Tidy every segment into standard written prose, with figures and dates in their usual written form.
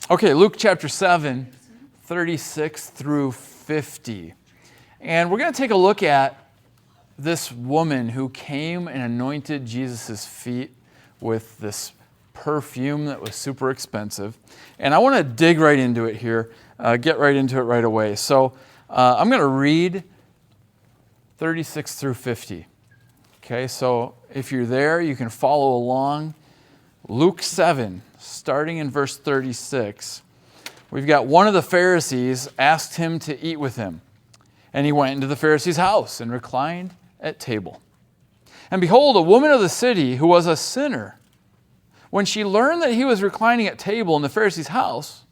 Okay, Luke chapter 7, 36 through 50. And we're going to take a look at this woman who came and anointed Jesus' feet with this perfume that was super expensive. And I want to dig right into it here, get right into it right away. So I'm going to read 36 through 50. Okay, so if you're there, you can follow along. Luke 7, starting in verse 36. We've got one of the Pharisees asked him to eat with him. And he went into the Pharisee's house and reclined at table. And behold, a woman of the city who was a sinner, when she learned that he was reclining at table in the Pharisee's house,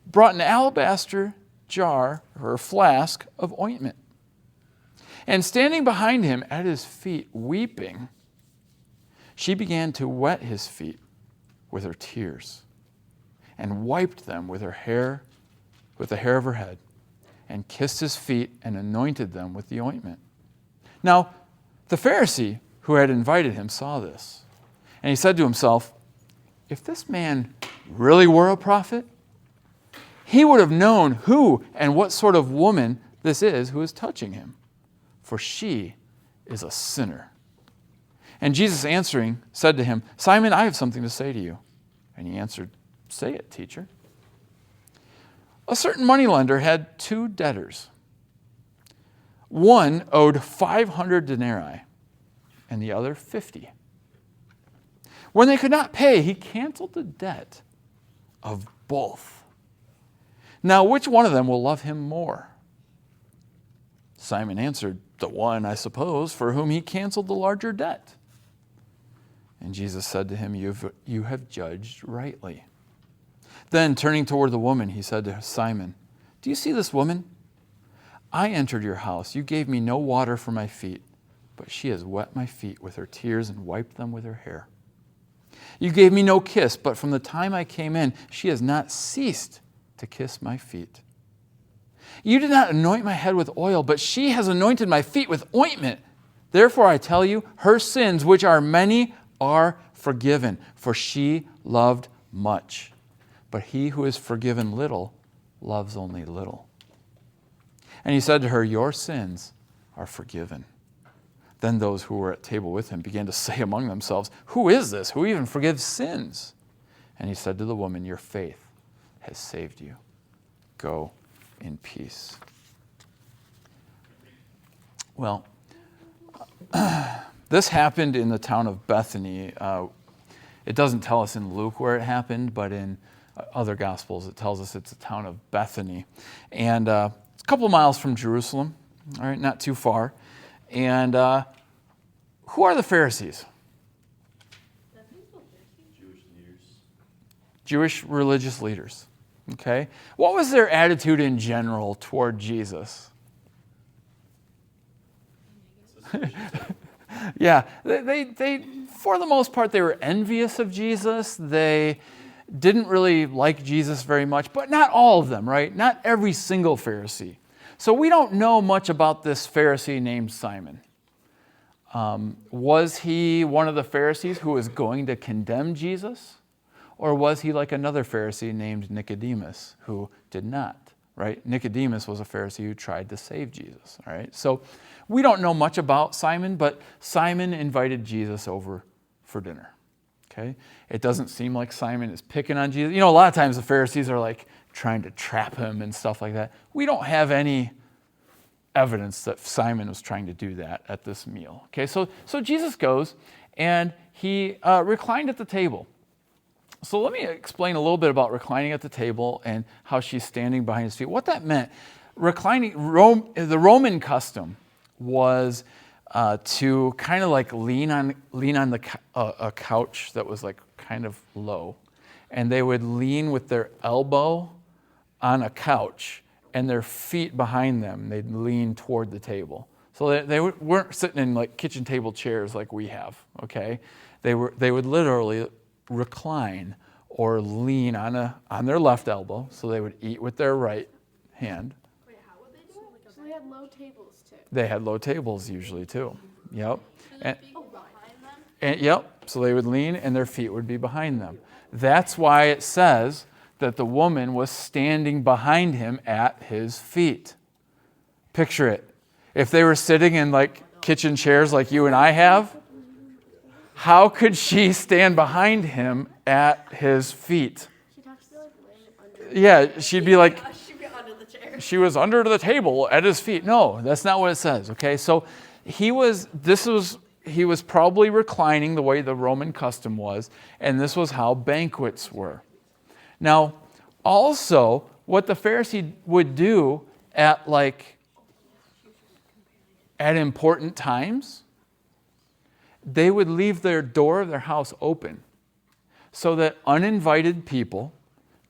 brought an alabaster jar or a flask of ointment. And standing behind him at his feet, weeping, she began to wet his feet with her tears and wiped them with her hair, with the hair of her head, and kissed his feet and anointed them with the ointment. Now, the Pharisee who had invited him saw this, and he said to himself, if this man really were a prophet, he would have known who and what sort of woman this is who is touching him, for she is a sinner. And Jesus answering said to him, Simon, I have something to say to you. And he answered, say it, teacher. A certain moneylender had 2 debtors. One owed 500 denarii, and the other 50. When they could not pay, he canceled the debt of both. Now, which one of them will love him more? Simon answered, the one, I suppose, for whom he canceled the larger debt. And Jesus said to him, you have judged rightly. Then, turning toward the woman, he said to Simon, do you see this woman? I entered your house. You gave me no water for my feet, but she has wet my feet with her tears and wiped them with her hair. You gave me no kiss, but from the time I came in, she has not ceased to kiss my feet. You did not anoint my head with oil, but she has anointed my feet with ointment. Therefore I tell you, her sins, which are many, are forgiven, for she loved much. But he who is forgiven little loves only little. And he said to her, your sins are forgiven. Then those who were at table with him began to say among themselves, who is this who even forgives sins? And he said to the woman, your faith has saved you. Go in peace. Well, this happened in the town of Bethany. It doesn't tell us in Luke where it happened, but in other Gospels it tells us it's the town of Bethany. And it's a couple of miles from Jerusalem, all right, not too far. And who are the Pharisees? Jewish leaders. Jewish religious leaders. Okay. What was their attitude in general toward Jesus? Yeah, they for the most part, they were envious of Jesus. They didn't really like Jesus very much, but not all of them, right? Not every single Pharisee. So we don't know much about this Pharisee named Simon. Was he one of the Pharisees who was going to condemn Jesus? Or was he like another Pharisee named Nicodemus who did not, right? Nicodemus was a Pharisee who tried to save Jesus, all right? So we don't know much about Simon, but Simon invited Jesus over for dinner, okay? It doesn't seem like Simon is picking on Jesus. You know, a lot of times the Pharisees are like trying to trap him and stuff like that. We don't have any evidence that Simon was trying to do that at this meal, okay? So Jesus goes and he reclined at the table. So let me explain a little bit about reclining at the table and how she's standing behind his feet. What that meant, reclining, the Roman custom was to kind of like lean on a couch that was like kind of low, and they would lean with their elbow on a couch and their feet behind them. They'd lean toward the table. So they weren't sitting in like kitchen table chairs like we have. Okay, they would literally recline or lean on their left elbow, so they would eat with their right hand. Wait, how would they do it? So they had low tables too. They had low tables usually too. Yep. Behind them? And yep. So they would lean and their feet would be behind them. That's why it says that the woman was standing behind him at his feet. Picture it. If they were sitting in like kitchen chairs like you and I have, how could she stand behind him at his feet? She'd have to be like laying under. Yeah, she'd be like, She'd be under the chair. she was under the table at his feet. No, that's not what it says. Okay, so he was probably reclining the way the Roman custom was, and this was how banquets were. Now, also, what the Pharisee would do at important times, they would leave their door of their house open so that uninvited people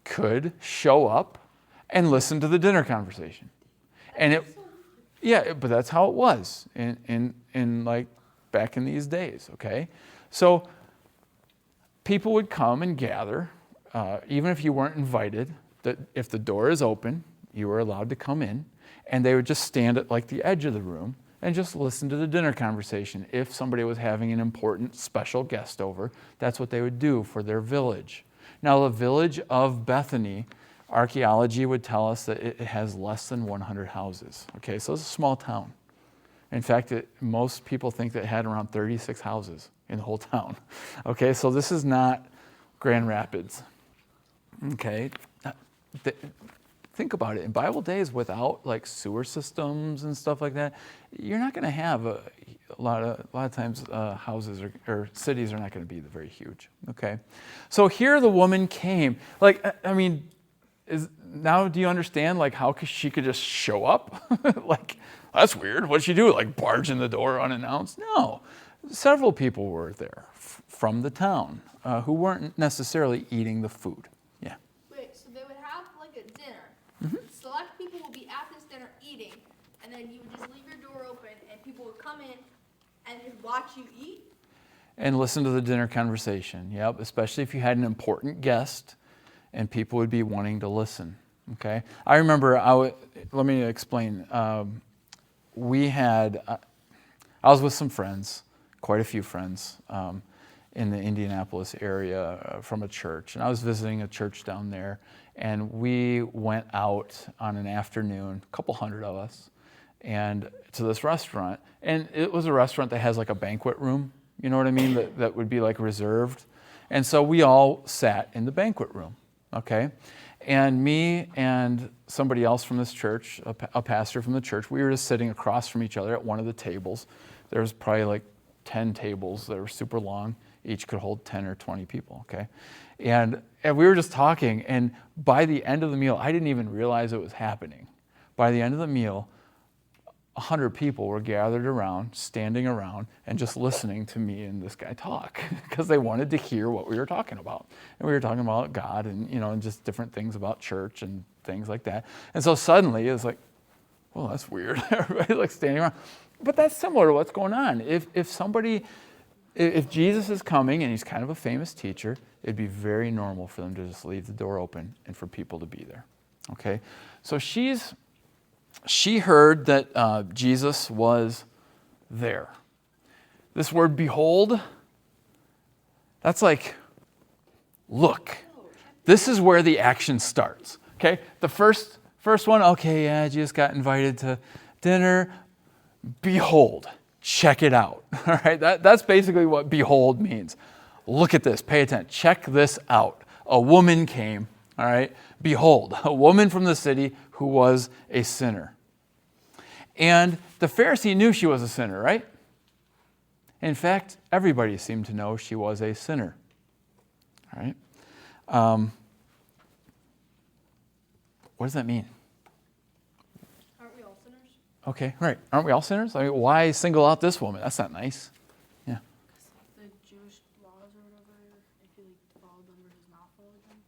could show up and listen to the dinner conversation. And but that's how it was in like back in these days, okay? So people would come and gather, even if you weren't invited, that if the door is open, you were allowed to come in, and they would just stand at like the edge of the room and just listen to the dinner conversation. If somebody was having an important special guest over, that's what they would do for their village. Now, the village of Bethany, archaeology would tell us that it has less than 100 houses. Okay, so it's a small town. In fact, most people think that it had around 36 houses in the whole town. Okay, so this is not Grand Rapids. Okay, think about it. In Bible days, without like sewer systems and stuff like that, you're not going to have a lot of times houses or cities are not going to be very huge. Okay, so here the woman came. Like, I mean, now do you understand like how she could just show up? Like, that's weird. What'd she do? Like barge in the door unannounced? No, several people were there from the town who weren't necessarily eating the food. Yeah. Wait, so they would have like a dinner. Mm-hmm. Select people would be at this dinner eating, and then you would just leave your door open, and people would come in and just watch you eat. And listen to the dinner conversation. Yep, especially if you had an important guest, and people would be wanting to listen. Okay, I remember. Let me explain. I was with some friends, quite a few friends, in the Indianapolis area from a church, and I was visiting a church down there, and we went out on an afternoon, a couple hundred of us, and to this restaurant, and it was a restaurant that has like a banquet room, you know what I mean, that would be like reserved, and so we all sat in the banquet room, okay, and me and somebody else from this church, a pastor from the church, we were just sitting across from each other at one of the tables. There was probably like 10 tables that were super long. Each could hold 10 or 20 people, okay? And we were just talking, and by the end of the meal, I didn't even realize it was happening. By the end of the meal, 100 people were gathered around, standing around, and just listening to me and this guy talk because they wanted to hear what we were talking about. And we were talking about God and, and just different things about church and things like that. And so suddenly it was like, well, that's weird. Everybody's like standing around. But that's similar to what's going on. If Jesus is coming and he's kind of a famous teacher, it'd be very normal for them to just leave the door open and for people to be there. Okay? So she heard that Jesus was there. This word behold, that's like look. This is where the action starts. Okay? The first one, okay, yeah, Jesus got invited to dinner. Behold. Check it out. All right, that's basically what behold means. Look at this, pay attention, check this out. A woman came, all right, behold, a woman from the city who was a sinner. And the Pharisee knew she was a sinner, right? In fact, everybody seemed to know she was a sinner. All right. What does that mean? Aren't we all sinners? Okay, right. Aren't we all sinners? I mean, why single out this woman? That's not nice. Yeah. The Jewish laws or whatever, if you followed them versus not followed them.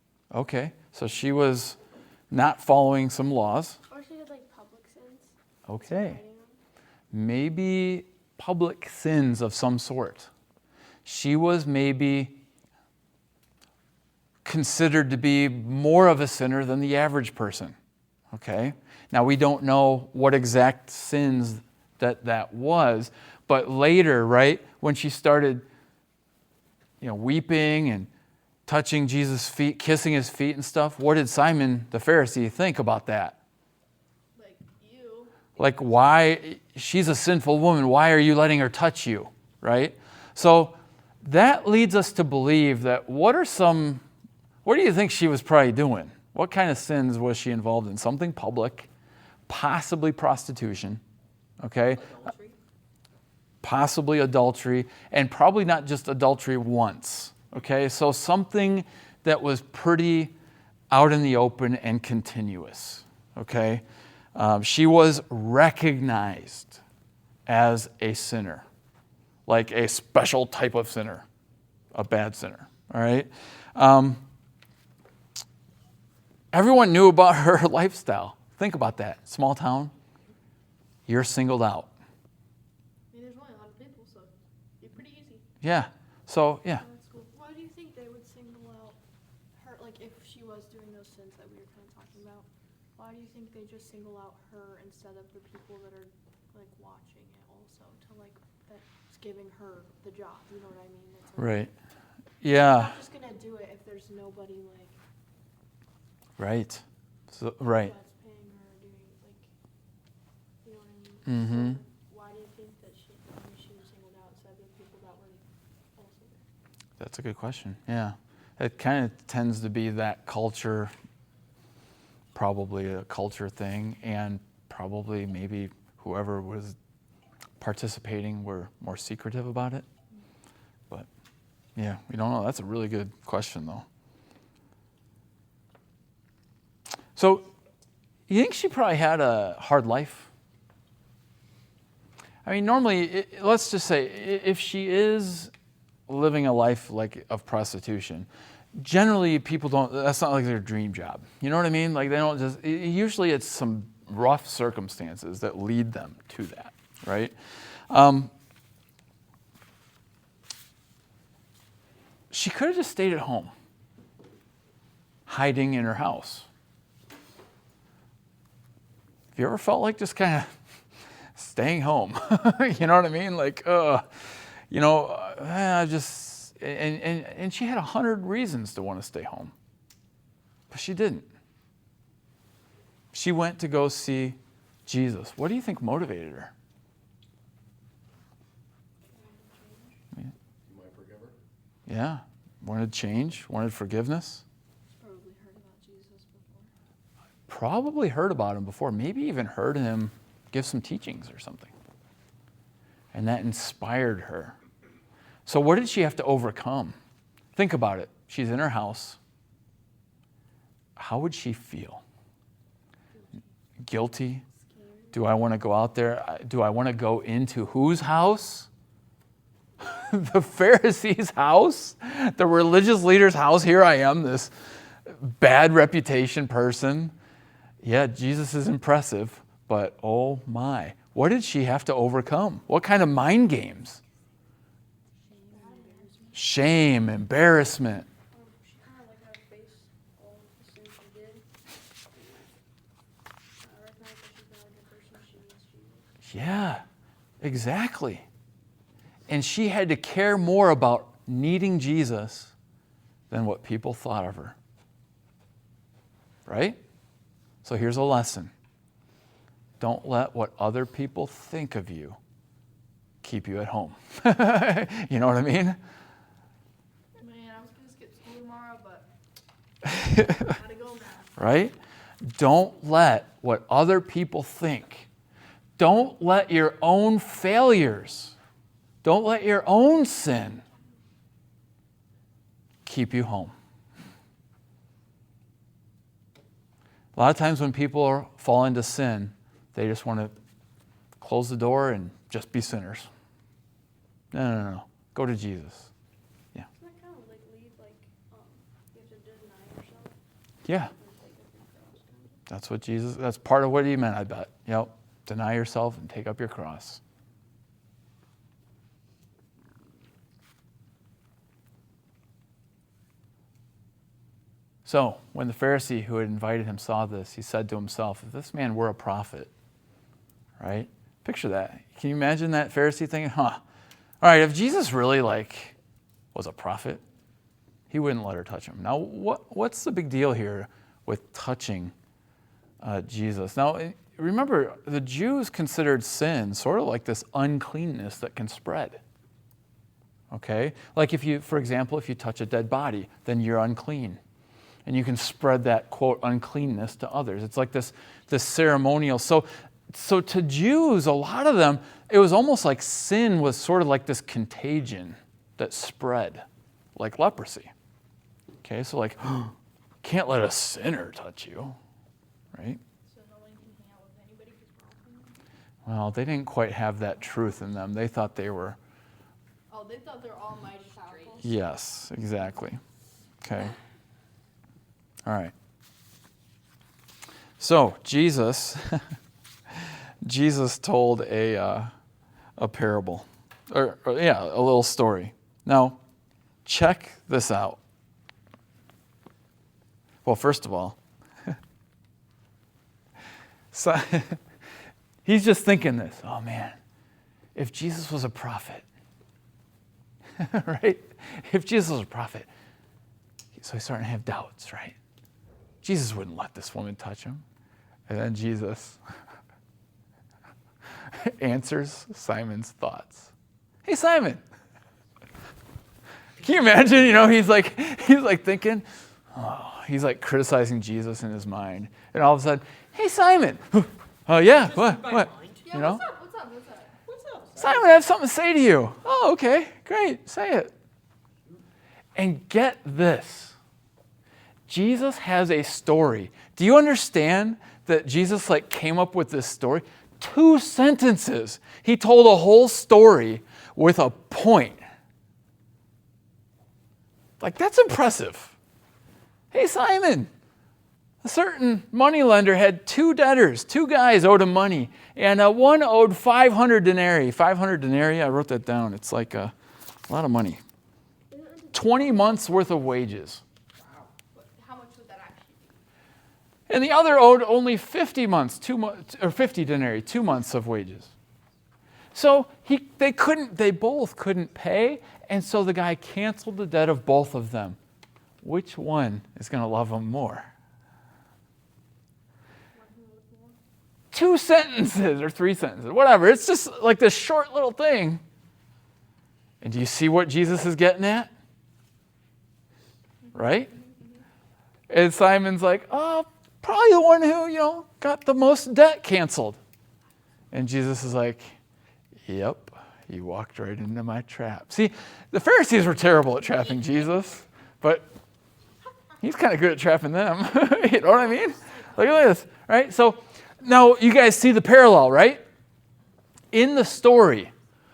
Okay, so she was not following some laws. Or she did public sins. Okay. Hiding them. Maybe public sins of some sort. She was maybe considered to be more of a sinner than the average person. Okay? Now, we don't know what exact sins that was, but later, right, when she started, weeping touching Jesus' feet, kissing his feet and stuff. What did Simon the Pharisee think about that? Like you. Like, why? She's a sinful woman. Why are you letting her touch you? Right? So that leads us to believe that what do you think she was probably doing? What kind of sins was she involved in? Something public, possibly prostitution, okay? Adultery. Possibly adultery, and probably not just adultery once, okay? So something that was pretty out in the open and continuous, okay? She was recognized as a sinner, like a special type of sinner, a bad sinner, all right? Everyone knew about her lifestyle. Think about that. Small town, you're singled out. I mean, there's only a lot of people, so it'd be pretty easy. Yeah. So, yeah. That's cool. Why do you think they would single out her, like if she was doing those sins that we were kind of talking about? Why do you think they just single out her instead of the people that are like watching it also to like that's giving her the job? You know what I mean? It's like, Right. Yeah. I'm just gonna do it if there's nobody like Right. So, right. that's paying her or doing like, you know what I mean? Mm-hmm. So why do you think that she was singled out instead of the people that were also there? That's a good question. Yeah. It kind of tends to be that culture, probably a culture thing, and probably maybe whoever was participating were more secretive about it. But yeah, we don't know. That's a really good question, though. So, you think she probably had a hard life? I mean, normally, let's just say, if she is living a life like of prostitution, generally people don't, that's not like their dream job. You know what I mean? Like they don't just, usually it's some rough circumstances that lead them to that, right? She could have just stayed at home, hiding in her house. Have you ever felt like just kind of staying home? You know what I mean? Like, just, and she had 100 reasons to want to stay home. But she didn't. She went to go see Jesus. What do you think motivated her? You might forgive her? Yeah. Wanted change, wanted forgiveness. Probably heard about Jesus before. Probably heard about him before, maybe even heard him give some teachings or something. And that inspired her. So what did she have to overcome? Think about it. She's in her house. How would she feel? Guilty? Do I want to go out there? Do I want to go into whose house? The Pharisees' house? The religious leader's house? Here I am, this bad reputation person. Yeah, Jesus is impressive, but oh my. What did she have to overcome? What kind of mind games? Shame, embarrassment. She kind of like had to face all the things she did. I recognize that she's not a good person. She needs Jesus. Yeah, exactly. And she had to care more about needing Jesus than what people thought of her. Right? So here's a lesson. Don't let what other people think of you keep you at home. You know what I mean? Man, I was gonna skip school tomorrow, but gotta go now. Right? Don't let what other people think. Don't let your own failures, don't let your own sin keep you home. A lot of times when people fall into sin, they just want to close the door and just be sinners. No. Go to Jesus. Yeah. Doesn't that kind of like lead like you have to deny yourself? Yeah. And take up your cross kind of? That's part of what he meant, I bet. Yep. Deny yourself and take up your cross. So, when the Pharisee who had invited him saw this, he said to himself, if this man were a prophet, right? Picture that. Can you imagine that Pharisee thinking, all right, if Jesus really was a prophet, He wouldn't let her touch him. Now, what's the big deal here with touching Jesus? Now, remember, the Jews considered sin sort of like this uncleanness that can spread. Okay? Like for example, if you touch a dead body, then you're unclean. And you can spread that, quote, uncleanness to others. It's like this ceremonial. So to Jews, a lot of them, it was almost like sin was sort of like this contagion that spread, like leprosy. Okay, so like, can't let a sinner touch you, right? So no one can hang out with anybody because we're all clean? Well, they didn't quite have that truth in them. They thought they were. Oh, they thought they're almighty powerful. Yes, exactly. Okay. All right. So Jesus told a parable, or a little story. Now, check this out. Well, first of all, so he's just thinking this. Oh man, if Jesus was a prophet, right? If Jesus was a prophet, so he's starting to have doubts, right? Jesus wouldn't let this woman touch him. And then Jesus answers Simon's thoughts. Hey, Simon. Can you imagine? He's like thinking, he's like criticizing Jesus in his mind. And all of a sudden, hey, Simon. Oh, yeah, what? Yeah, what's up? Simon, I have something to say to you. Oh, okay, great, say it. And get this. Jesus has a story. Do you understand that Jesus came up with this story? 2 sentences. He told a whole story with a point. That's impressive. Hey, Simon, a certain moneylender had 2 debtors. 2 guys owed him money. And one owed 500 denarii. 500 denarii, I wrote that down. It's like a lot of money. 20 months worth of wages. How much would that actually be? And the other owed only 50 denarii, 2 months of wages. So they both couldn't pay, and so the guy canceled the debt of both of them. Which one is going to love him more? 2 sentences or 3 sentences, whatever. It's just like this short little thing. And do you see what Jesus is getting at? Right? And Simon's like, probably the one who, got the most debt canceled. And Jesus is like, yep, you walked right into my trap. See, the Pharisees were terrible at trapping Jesus, but he's kind of good at trapping them. You know what I mean? Look at this, right? So now you guys see the parallel, right? In the story,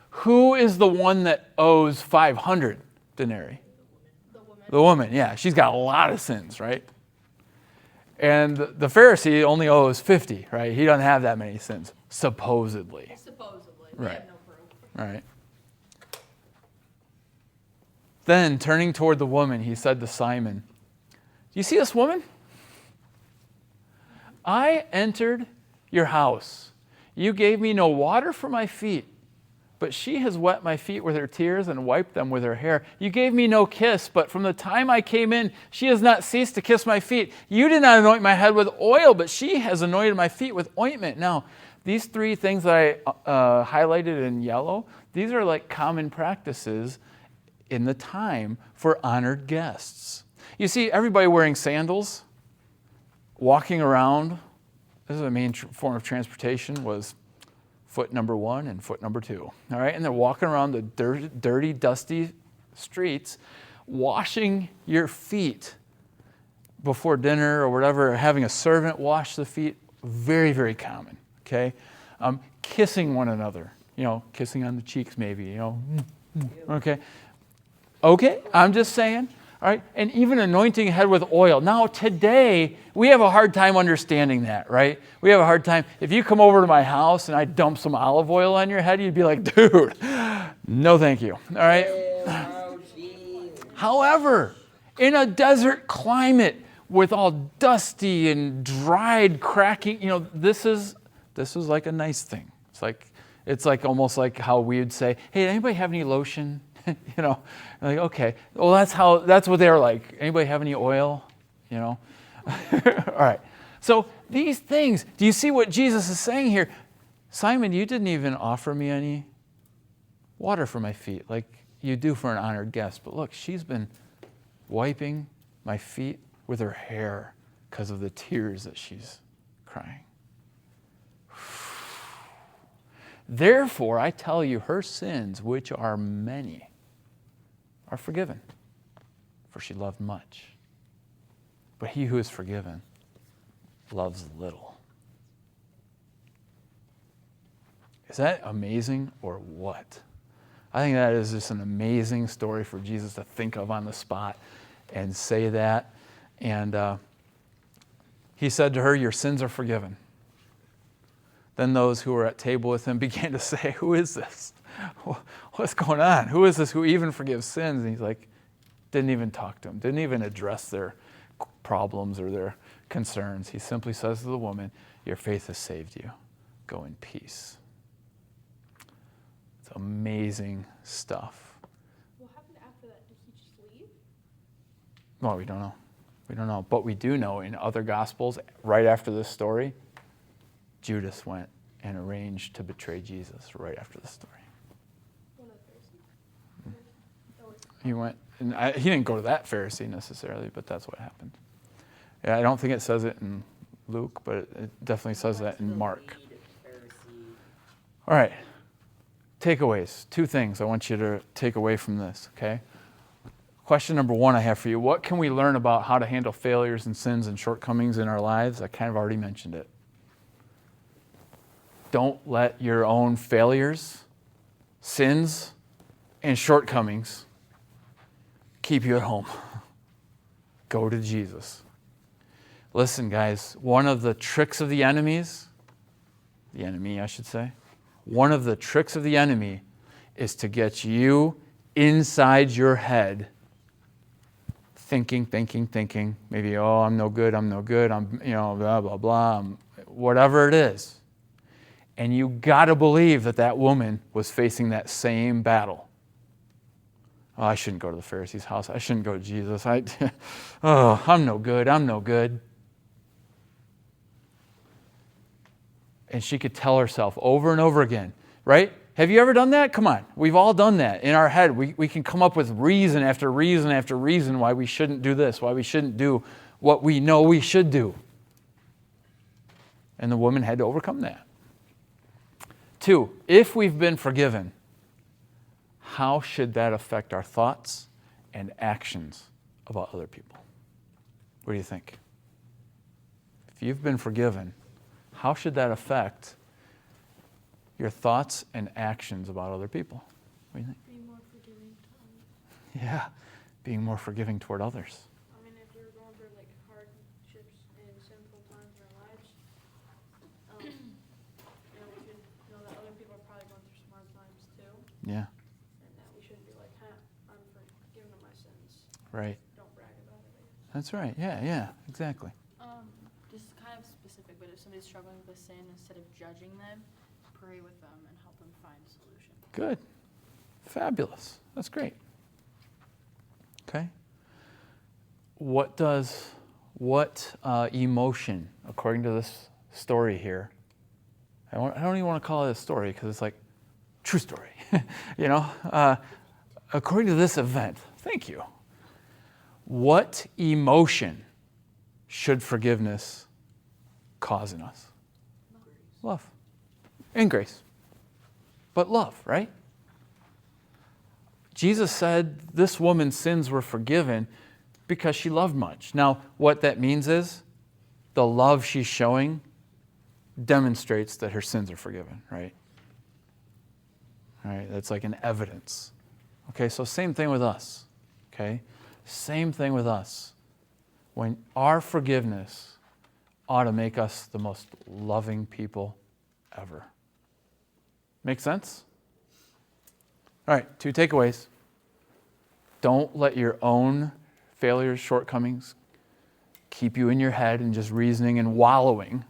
who is the one that owes 500 denarii? The woman, yeah. She's got a lot of sins, right? And the Pharisee only owes 50, right? He doesn't have that many sins, supposedly. They Right. have no proof. Right. Then, turning toward the woman, he said to Simon, do you see this woman? I entered your house. You gave me no water for my feet, but she has wet my feet with her tears and wiped them with her hair. You gave me no kiss, but from the time I came in, she has not ceased to kiss my feet. You did not anoint my head with oil, but she has anointed my feet with ointment. Now, these 3 things that I highlighted in yellow, these are like common practices in the time for honored guests. You see, everybody wearing sandals, walking around, this is the main form of transportation, was foot number 1 and foot number 2. All right, and they're walking around the dirty, dusty streets, washing your feet before dinner or whatever, having a servant wash the feet, very, very common. Okay, kissing one another, kissing on the cheeks maybe, okay, I'm just saying. All right, and even anointing a head with oil. Now, today, we have a hard time understanding that, right? We have a hard time. If you come over to my house and I dump some olive oil on your head, you'd be like, dude, no thank you, all right? However, in a desert climate with all dusty and dried, cracking, this is like a nice thing. It's like almost like how we would say, hey, anybody have any lotion? Like, okay, well, that's what they're like. Anybody have any oil? All right. So these things, do you see what Jesus is saying here? Simon, you didn't even offer me any water for my feet like you do for an honored guest. But look, she's been wiping my feet with her hair because of the tears that she's crying. Therefore, I tell you, her sins, which are many, are forgiven, for she loved much. But he who is forgiven loves little. Is that amazing or what? I think that is just an amazing story for Jesus to think of on the spot and say that. And he said to her, your sins are forgiven. Then those who were at table with him began to say, who is this? What's going on? Who is this who even forgives sins? And he's like, didn't even talk to them, didn't even address their problems or their concerns. He simply says to the woman, your faith has saved you. Go in peace. It's amazing stuff. What happened after that? Did he just leave? Well, we don't know. We don't know. But we do know in other Gospels, right after this story, Judas went and arranged to betray Jesus right after the story. One of the Pharisees? He went, and he didn't go to that Pharisee necessarily, but that's what happened. Yeah, I don't think it says it in Luke, but it definitely says that in Mark. All right. Takeaways. 2 things I want you to take away from this, okay? Question number 1 I have for you. What can we learn about how to handle failures and sins and shortcomings in our lives? I kind of already mentioned it. Don't let your own failures, sins, and shortcomings keep you at home. Go to Jesus. Listen, guys, one of the tricks of the enemy, I should say, one of the tricks of the enemy is to get you inside your head thinking, maybe, oh, I'm no good, I'm blah, blah, blah, whatever it is. And you got to believe that woman was facing that same battle. Oh, I shouldn't go to the Pharisee's house. I shouldn't go to Jesus. I'm no good. And she could tell herself over and over again, right? Have you ever done that? Come on. We've all done that. In our head, we can come up with reason after reason after reason why we shouldn't do this, why we shouldn't do what we know we should do. And the woman had to overcome that. 2, if we've been forgiven, how should that affect our thoughts and actions about other people? What do you think? If you've been forgiven, how should that affect your thoughts and actions about other people? What do you think? Being more forgiving to others. Yeah, being more forgiving toward others. I mean, if you're going through like hardships and sinful times in our lives, we should know that other people are probably going through some hard times too, Yeah, and that we shouldn't be like, I'm forgiven of my sins. right. Don't brag about it. That's right. Yeah, exactly. This is kind of specific, but if somebody's struggling with a sin, instead of judging them, pray with them and help them find a solution. Good. Fabulous. That's great. Okay. What emotion, according to this story here, I don't even want to call it a story because it's like true story, according to this event, thank you. What emotion should forgiveness cause in us? Love. And grace. But love, right? Jesus said this woman's sins were forgiven because she loved much. Now, what that means is the love she's showing demonstrates that her sins are forgiven, right? All right, that's like an evidence. Okay, so same thing with us. Okay? Same thing with us. When our forgiveness ought to make us the most loving people ever. Make sense? All right, 2 takeaways. Don't let your own failures, shortcomings keep you in your head and just reasoning and wallowing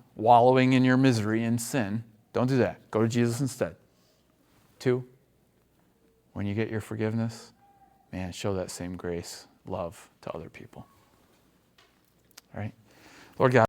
in your misery and sin. Don't do that. Go to Jesus instead. 2, when you get your forgiveness, man, show that same grace, love to other people. All right? Lord God,